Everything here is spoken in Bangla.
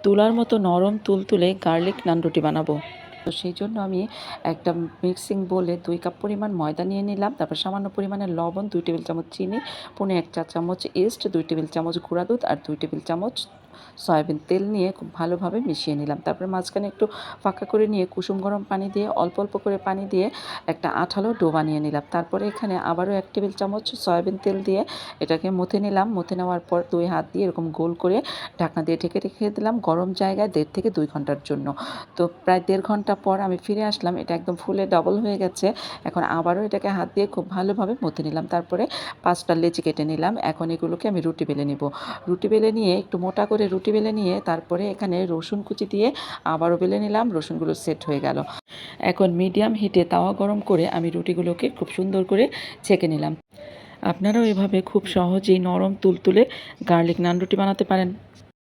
তুলার মতো নরম তুলতুলে গার্লিক নান রুটি বানাবো। তো সেই জন্য আমি একটা মিক্সিং বোলে 2 কাপ পরিমাণ ময়দা নিয়ে নিলাম। তারপর সামান্য পরিমাণে লবণ, 2 টেবিল চামচ চিনি, পৌনে 1 চা চামচ ইস্ট, 2 টেবিল চামচ গুঁড়া দুধ আর 2 টেবিল চামচ সয়াবিন তেল নিয়ে খুব ভালোভাবে মিশিয়ে নিলাম। তারপরে মাঝখানে একটু ফাঁকা করে নিয়ে কুসুম গরম পানি দিয়ে অল্প অল্প করে পানি দিয়ে একটা আঠালো ডো বানিয়ে নিলাম। তারপরে এখানে আবারও 1 টেবিল চামচ সয়াবিন তেল দিয়ে এটাকে মথে নিলাম। মথে নেওয়ার পর 2 হাত দিয়ে এরকম গোল করে ঢাকনা দিয়ে ঢেকে রেখে দিলাম গরম জায়গায় 1.5 থেকে 2 ঘন্টার জন্য। তো প্রায় 1.5 ঘন্টা পর আমি ফিরে আসলাম। এটা একদম ফুলে ডবল হয়ে গেছে। এখন আবারও এটাকে হাত দিয়ে খুব ভালোভাবে মথে নিলাম। তারপরে 5টা লেচি কেটে নিলাম। এখন এগুলোকে আমি রুটি বেলে নিব। রুটি বেলে নিয়ে একটু মোটা করে রুটি বেলে নিয়ে তারপরে এখানে রসুন কুচি দিয়ে আবারও বেলে নিলাম। রসুনগুলো সেট হয়ে গেল। এখন মিডিয়াম হিটে তাওয়া গরম করে আমি রুটিগুলোকে খুব সুন্দর করে ছেঁকে নিলাম। আপনারাও এভাবে খুব সহজেই নরম তুলতুলে গার্লিক নান রুটি বানাতে পারেন।